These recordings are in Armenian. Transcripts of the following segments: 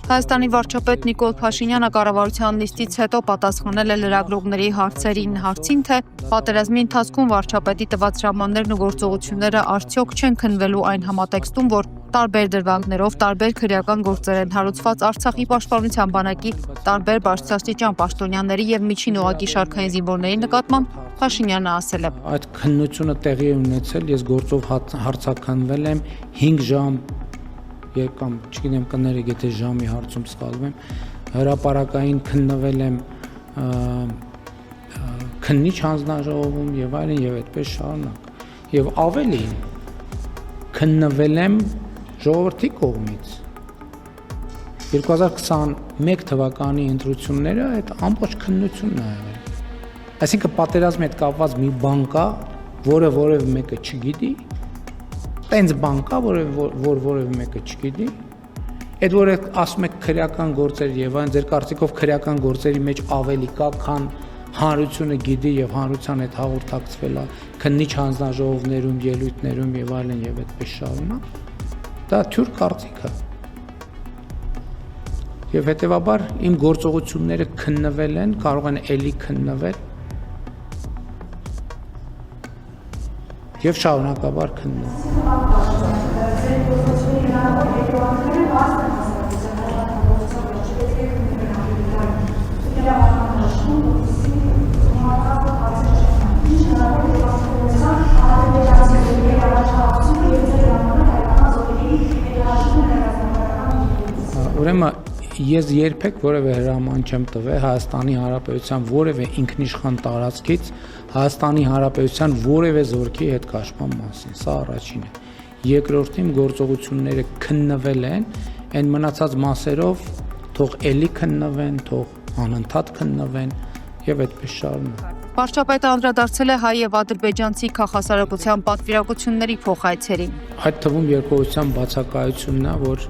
Հայաստանի վարչապետ Նիկոլ Փաշինյանը կառավարության նիստից հետո պատասխանել է լրագրողների հարցերին, հարցին, թե պատերազմի ընթացքում վարչապետի տված հրամաններն ու գործողությունները արդյոք չեն քննվելու այն համատեքստում, որ տարբեր դրվագներով տարբեր քրեական գործեր են հարուցված Արցախի պաշտպանության բանակի տարբեր բարձրաստիճան պաշտոնյաների եւ միջին օղակի շարքային զինվորների նկատմամբ Փաշինյանը ասել է. Այդ քննությունը տեղի է ունեցել, ես գործով հարցաքննվել եմ 5 ժամ կամ չգիտեմ կներեք եթե ժամի հարցում սխալվեմ, հրապարակային քննվել եմ քննիչ հանձնաժողովում եւ այլն եւ այդպես շարունակ։ Եվ ավելին քննվել եմ ժողովրդի կողմից 2021 թվականի ընտրությունները այդ ամբողջ քննությունն է եղել։ Այսինքն պատերազմի հետ կապված մի բան կա, որը որևէ մեկը չգիտի, տենց բան կա, որ որևէ մեկը չգիտի, այդ որ ասում եք քրեական գործեր եւ այն ձեր կարծիքով քրեական գործերի մեջ ավելի կա, քան հանրությունը գիտի եւ հանրության հետ հաղորդակցվել է քննիչ հանձնաժողովներում, ելույթներում եւ այլն եւ այդպես շարունակ, դա թյուր կարծիք է։ Եվ հետեւաբար իմ գործողությունները քննվել են, կարող են էլի քննվել եւ շարունակաբար քննվում։ Ուրեմն ես երբեք որևէ հրաման չեմ տվել Հայաստանի Հանրապետության որևէ ինքնիշխան տարածքից Հայաստանի Հանրապետության որևէ զորքի հետ քաշման մասին, սա առաջինն է։ Երկրորդին գործողությունները քննվել են, այն մնացած մասերով թող էլի քննվեն, թող անընդհատ քննվեն եւ այդպես շարունակ։ Վարչապետը անդրադարձել է հայ եւ ադրբեջանցի քաղաքասարակության պատվիրակությունների փոխայցերին։ Այդ թվում երկրորդության բացակայությունն է, որ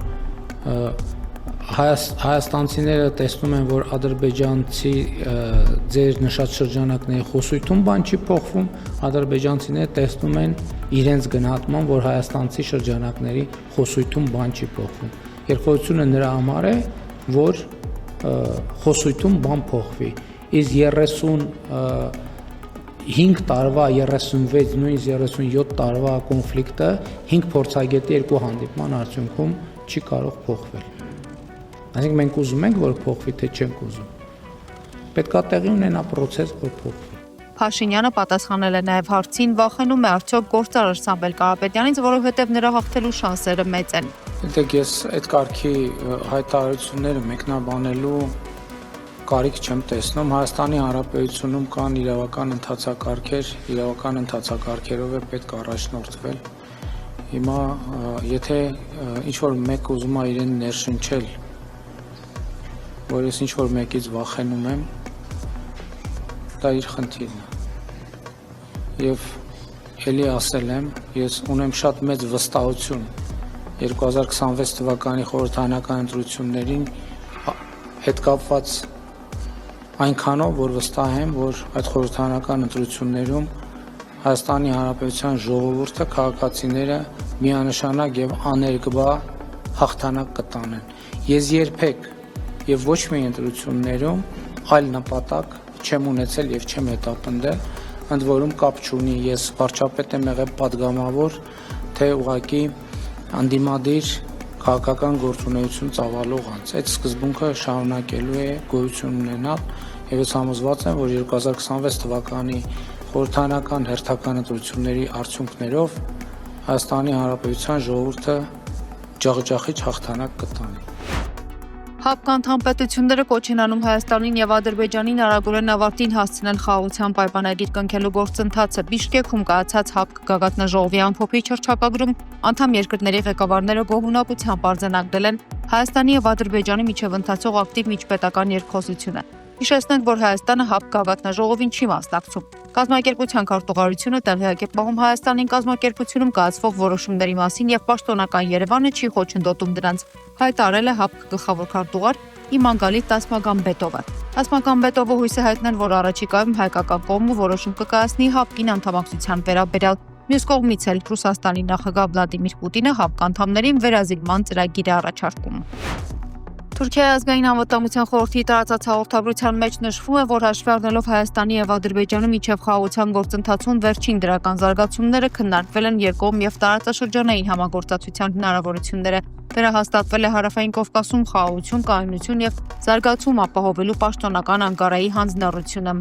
հայաստանցիները տեսնում են, որ ադրբեջանցի ձեր նշած շրջանակների խոսույթում բան չի փոխվում, ադրբեջանցիները տեսնում են իրենց գնահատման, որ հայաստանցի շրջանակների խոսույթում բան չի փոխվում։ Երկրորդությունը նրա համար է, որ խոսույթում բան փոխվի։ Իսկ 35 տարվա, 36, նույնիսկ 37 տարվա կոնֆլիկտը 5 փորձագետի 2 հանդիպման արդյունքում չի կարող փոխվել։ Այսինքն մենք ուզում ենք, որ փոխվի, թե չենք ուզում։ Պետք է տեղի ունենա process, որ փոխվի։ Փաշինյանը պատասխանել է նաև հարցին, վախենում է արդյոք գործարար Սամվել Կարապետյանից, որովհետև նրա հաղթելու շանսերը մեծ են։ Դեք ես այդ կարգի հայտարարությունները մեկնաբանելու կարիք չեմ տեսնում։ Հայաստանի Հանրապետությունում կան իրավական ընթացակարգերով է պետք առաջնորդվել։ Հիմա եթե ինչ-որ մեկ ուզում է իրեն ներշնչել, որ ես ինչ-որ մեկից վախենում եմ, դա իր խնդիրն է։ Եվ էլի ասել եմ, ես ունեմ շատ մեծ վստահություն 2026 թվականի խորհրդարանական ընտրություններին հետ կապված այնքանով, որ վստահ եմ, որ այդ խորհրդարանական ընտրություններում Հայաստանի Հանրապետության ժողովուրդը, քաղաքացիները միանշանակ եւ աներկբա հաղթանակ կտանեն։ Ես երբեք եւ ոչ մի ընտրություններում այլ նպատակ չեմ ունեցել եւ չեմ հետապնդել, ընդ որում կապ չունի ես վարչապետ եմ եղել падգամավոր, թե ուղղակի անդիմադիր քաղաքական գործունեություն ծավալող անձ։ Այդ սկզբունքը շարունակելու է գոյություն ունենալ եւ ես համոզված եմ, որ 2026 թվականի խորհրդարանական հերթական ընտրությունների արդյունքներով Հայաստանի Հանրապետության ժողովուրդը ջախջախիչ հաղթանակ կտանի։ ՀԱՊԿ անդամ պետությունները կոչ են անում Հայաստանին եւ Ադրբեջանին արագորեն ավարտին հասցնել խաղաղության պայմանագիր կնքելու գործընթացը։ Բիշկեքում կայացած ՀԱՊԿ գագաթնաժողովի ամփոփիչ հռչակագրում անդամ երկրների ղեկավարները գոհունակությամբ արձանագրել են Հայաստանի եւ Ադրբեջանի միջև ընթացող ակտիվ միջպետական երկխոսությունը։ Հիշեցնենք, որ Հայաստանը ՀԱՊԿ գագաթնաժողովին չի մասնակցում։ Կազմակերպության քարտուղարությունը տեղյակ է պահում Հայաստանին կազմակերպությունում կայացվող որոշումների մասին եւ պաշտոնական Երևանը չի խոչընդոտում դրանց, հայտարարել է ՀԱՊԿ գլխավոր քարտուղար Իմանգալի Տասմագամբետովը։ Տասմագամբետովը հույս է հայտնել, որ առաջիկայում հայկական կողմը որոշում կկայացնի ՀԱՊԿ-ին անդամակցության վերաբերյալ։ Մյուս կողմից էլ Ռուսաստանի նախագահ Վլադիմիր Պուտինը ՀԱՊԿ անդամներին վերազինման ծրագիր է առաջարկում։ Թուրքիայի ազգային անվտանգության խորհրդի տարածած հաղորդագրության մեջ նշվում է, որ հաշվի առնելով Հայաստանի եւ Ադրբեջանի միջև խաղաղության գործընթացում վերջին դրական զարգացումները քննարկվել են երկկողմ եւ տարածաշրջանային համագործակցության հնարավորությունները։ Վերահաստատվել է Հարավային Կովկասում խաղաղություն, կայունություն եւ զարգացում ապահովելու պաշտոնական Անկարայի հանձնառությունը։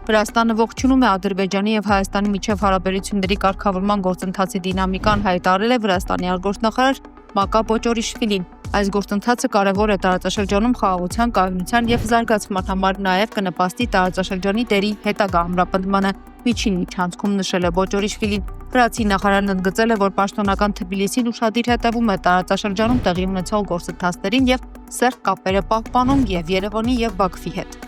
Վրաստանը ողջունում է Ադրբեջանի եւ Հայաստանի միջև հարաբերությունների կարգավորման գործընթացի դինամիկան, հայտարարել է Վրաստանի արտգործնախարար Մակա Բոճորիշվիլին։ Այս գործընթացը կարևոր է տարածաշրջանում խաղաղության, կայունության եւ զարգացման համար, նաեւ կնպաստի տարածաշրջանի դերի հետագա ամրապնդմանը, միջին միջանցքում նշել է Բոճորիշվիլին։ Վրացի նախարարն ընդգծել է, որ պաշտոնական Թբիլիսին ուշադիր հետևում է տարածաշրջանում տեղի ունեցող գործընթացներին եւ սերտ կապեր է պահպանում եւ Երևանի եւ Բաքվի հետ։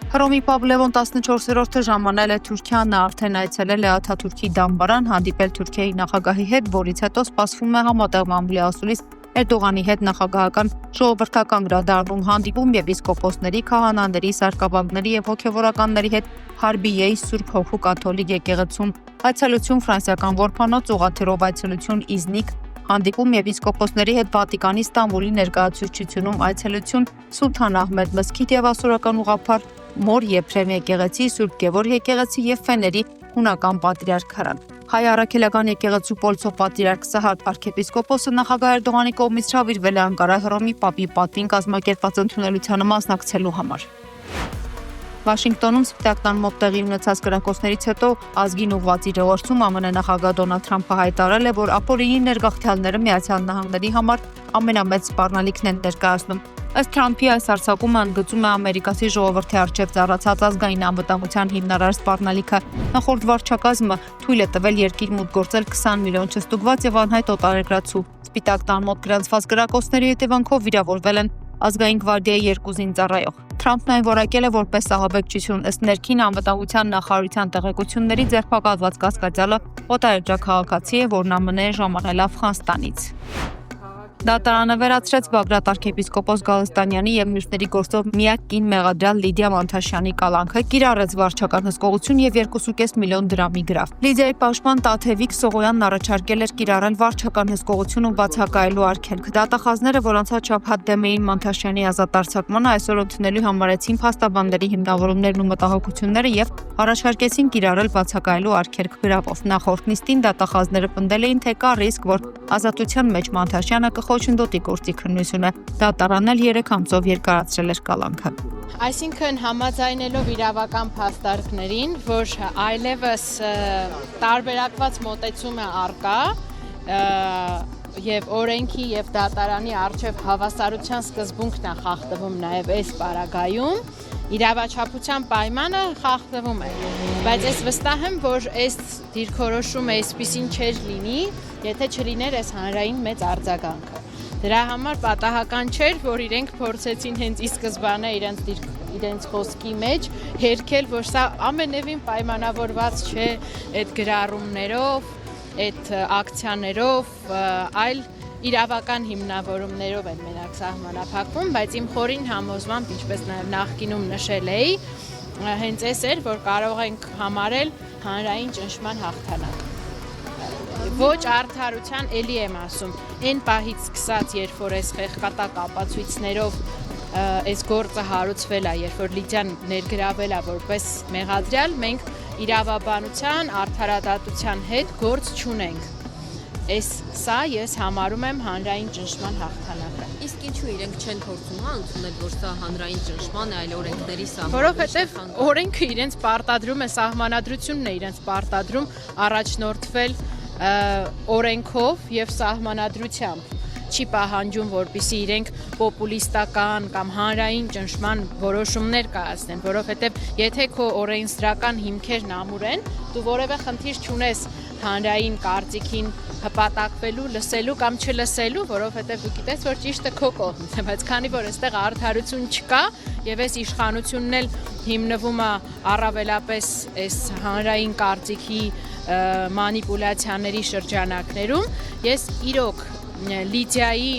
Հռոմի Պապ Լևոն 14-րդը ժամանել է Թուրքիա, նա արդեն այցելել է Աթաթուրքի դամբարան, հանդիպել Թուրքիայի նախագահի հետ, որից հետո սպասվում է համատեղ մամուլի ասուլիս Էրդողանի հետ նախագահական ժողովրդական գրադարանում հանդիպում եպիսկոպոսների, քահանաների, սարկաբանների եւ հոգեվորականների հետ Հարբիեի Սուրբ Հոգու կաթոլիկ եկեղեցում, այցելություն ֆրանսիական որբանոց, ուղղաթիռով այցելություն Իզնիկ, հանդիպում եպիսկոպոսների հետ Վատիկանի Ստամբուլի ներկայացուցչությունում այցելություն Սուլթան Ահմեդ մզկիթ եւ ասորական ուղղափառ Մոր Եփրեմ եկեղեցի, Սուրբ Գևորգ եկեղեցի եւ Ֆեների հունական պատրիարքարան։ Հայ առաքելական եկեղեցու Պոլցո պատրիարք Սահակ arczepiskopos-ը նախագահ Էրդողանի կողմից հրավիրվել է Անկարա Հռոմի Պապի պատվին կազմակերպված ընդունելությանը մասնակցելու համար։ Վաշինգտոնում Սպիտակ տան մոտ տեղի ունեցած կրակոցներից հետո ազգին ուղղված իր օրացում ԱՄՆ նախագահ Դոնալդ Թրամփը հայտարարել է, որ ապօրինի ներգաղթյալները Միացյալ Նահանգների համար ամենամեծ սպառնալիքն են ներկայացնում։ Ըստ Թրամփի այս արձակումը ընդգծում է ամերիկացի ժողովրդի առջև ծառացած ազգային անվտանգության հիմնարար սպառնալիքը։ Նախորդ վարչակազմը թույլ է տվել երկիր մուտք գործել 20 միլիոն չստուգված եւ անհայտ օտարերկրացու։ Սպիտակ տան մոտ գրանցված կրակոցների հետևանքով վիրավորվել են ազգային գվարդիայի 2 զինծառայող։ Թրամփն այն որակել է որպես ահաբեկչություն, ըստ ներքին անվտանգության նախարարության տեղեկությունների ձերբակալված կասկածյալը օտարերկրյա քաղաքացի է, որն ԱՄՆ ժամանել Աֆղանստանից։ Դատարանը վերացրեց Բագրատ arczepiskopos Գալստանյանի եւ մյուսների գործով միակ կին մեղադրյալ Լիդիա Մանթաշյանի կալանքը, կիրառեց վարչական հսկողություն եւ 2.5 միլիոն դրամի գրավ։ Լիդիայի պաշտպան Տաթևիկ Սողոյանն առաջարկել էր կիրառել վարչական հսկողություն ու բացակայելու արգելք։ Դատախազները, որ անցած շաբաթ դեմ էին Մանթաշյանի ազատ արձակմանը, այսօր ընդունելու համարեցին փաստաբանների հիմնավորումներն ու մտահոգությունները եւ առաջարկեցին կիրառել բացակայելու արգելք գրավով։ Նախորդ նիստին դատախազները պնդել էին, թե կա ռիսկ, որ ազատության մեջ Մանթաշյանը կխոչընդոտի գործի քննությունը։ Դատարանն էլ 3 ամսով երկարացրել էր կալանքը։ Այսինքն համաձայնելով իրավական փաստարկներին, որ այլևս տարբերակված մոտեցում է առկա եւ օրենքի եւ դատարանի արժեվ հավասարության սկզբունքն է խախտվում նաեւ այս պարագայում, իրավաչափության պայմանը խախտվում է, բայց ես վստահ եմ, որ այս դիրքորոշումը այսպիսին չէր լինի, եթե չլիներ այս հանրային մեծ արձագանքը։ Դրա համար պատահական չէր, որ իրենք փորձեցին հենց ի սկզբանե իրենց խոսքի մեջ հերքել, որ սա ամենևին պայմանավորված չէ այդ գրառումներով, այդ ակցիաներով, այլ իրավական հիմնավորումներով են մենակ սահմանափակվում, բայց իմ խորին համոզմամբ, ինչպես նաև նախկինում նշել էի, հենց այս էր, որ կարող ենք համարել հանրային ճնշման հաղթանակ։ Ոչ արդարության էլի եմ ասում, այն պահից սկսած, երբ որ այս խեղկատակ ապացույցներով այս գործը հարուցվել է, երբ որ Լիդիան ներգրավել է որպես մեղադրյալ, մենք իրավաբանության, արդարադատության հետ գործ չունենք։ Սա ես համարում եմ հանրային ճնշման հաղթանակը։ Իսկ ինչու իրենք չեն փորձում ընդունել, որ սա հանրային ճնշման է, այլ օրենքների սահմանվելը։ Որովհետև օրենքը իրենց պարտադրում է, սահմանադրությունն է իրենց պարտադրում առաջնորդվել օրենքով եւ սահմանադրությամբ, չի պահանջում, որպեսզի իրենք պոպուլիստական կամ հանրային ճնշման որոշումներ կայացնեն, որովհետեւ եթե քո օրենսդրական հիմքերն ամուր են, դու որևէ խնդիր չունես հանրային կարծիքին հպատակվելու, լսելու կամ չլսելու, որովհետեւ դու գիտես, որ ճիշտը քո կողմից է, բայց քանի որ այստեղ արդարություն չկա եւ այս իշխանությունն էլ հիմնվում է առավելապես այս հանրային կարծիքի մանիպուլյացիաների շրջանակներում, ես իրոք Լիդիայի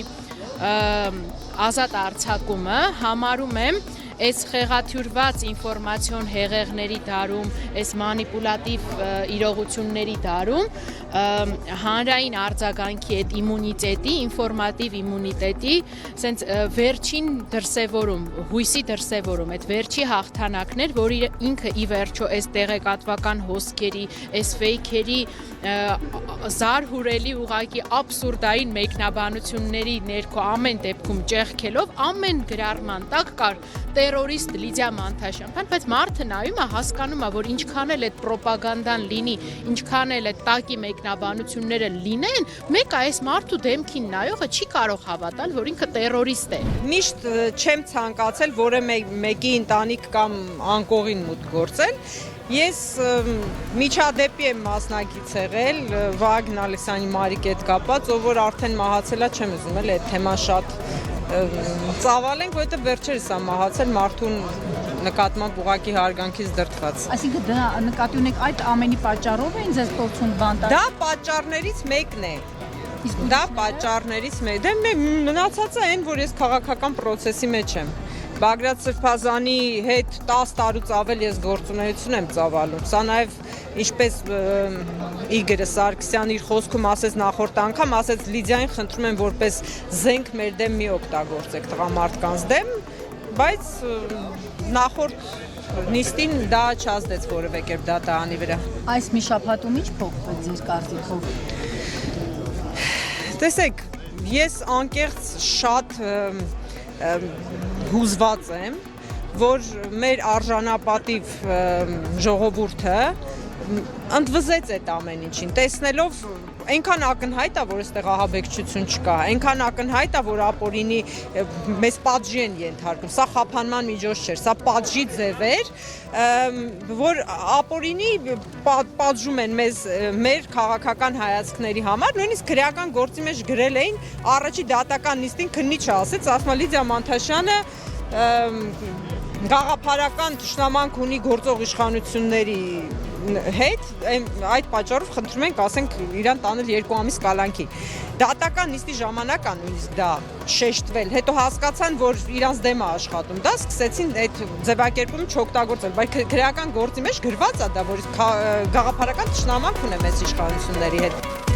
ազատ արձակումը համարում եմ այս խեղաթյուրված ինֆորմացիոն հեղեղների դարում, այս մանիպուլատիվ իրողությունների դարում հանրային արձագանքի այդ իմունիտետի, ինֆորմատիվ իմունիտետի, սենց վերջին դրսևորում, հույսի դրսևորում, այդ վերջի հաղթանակներ, որ ինքը ի վերջո այս տեղեկատվական հոսքերի, այս ֆեյքերի զարհուրելի ուղղակի աբսուրդային մեկնաբանությունների ներքո ամեն դեպքում ճեղքելով ամեն գրառման տակ կար տերորիստ Լիդիա Մանթաշյան, բայց մարդը նայում է, հասկանում է, որ ինչքան էլ այդ պրոպագանդան լինի, ինչքան էլ այդ տակի մեկնաբանությունները լինեն, մեկ այս մարդու դեմքին նայողը չի կարող հավատալ, որ ինքը տերորիստ է։ Միշտ չեմ ցանկացել որը մեկի ընտանիք կամ անկողին մուտք գործել։ Ես միջադեպի եմ մասնակից եղել Վագն Ալեքսյանի Մարիկի հետ կապված, ով որ արդեն մահացել է, չեմ ուզում էլ այդ թեման շատ ծավալենք, որովհետև վերջերս է մահացել մարդուն նկատմամբ ուղղակի հարգանքից դրդված։ Այսինքն դա նկատի ունեք այդ ամենի պատճառով են ձեզ փորձում բանտարկել։ Դա պատճառներից մեկն է։ Դա պատճառներից մեկն է։ Դե մնացածը այն, որ ես քաղաքական process-ի մեջ եմ։ Բագրատ Սրբազանի հետ 10 տարուց ավել ես գործունեություն եմ ծավալում։ Սա նաև ինչպես Իգորը Սարգսյանը իր խոսքում ասեց նախորդ անգամ, ասեց Լիդիային խնդրում եմ որպես զենք մեր դեմ մի օգտագործեք տղամարդկանց դեմ, բայց նախորդ նիստին դա չազդեց որևէ կերպ դատարանի վրա։ Այս մի շաբաթում ինչ փոխվեց ձեր կարծիքով։ Տեսեք, ես անկեղծ շատ հուզված եմ, որ մեր արժանապատիվ ժողովուրդը ընդվզեց այդ ամեն ինչին, տեսնելով այնքան ակնհայտ է, որ այստեղ ահաբեկչություն չկա, այնքան ակնհայտ է, որ ապօրինի մեզ պատժի են ենթարկում, սա խափանման միջոց չէր, սա պատժի ձև էր, որ ապօրինի պատժում են մեզ մեր քաղաքական հայացքների համար, նույնիսկ քրեական գործի մեջ գրել էին առաջի դատական նիստին քննիչը ասեց, ասում է Լիդիա Մանթաշյանը գաղափարական թշնամանք ունի գործող իշխանությունների հետ, այդ պատճառով խնդրում ենք, ասենք, իրան տանել 2 ամիս կալանքի։ Դատական նիստի ժամանակ է նույնիսկ դա շեշտվել, հետո հասկացան, որ իրանց դեմ է աշխատում, դա սկսեցին այդ ձևակերպումը չօգտագործել, բայց քրեական գործի մեջ գրված է դա, որ գաղափարական թշնամանք ունի մեծ իշխանությունների հետ։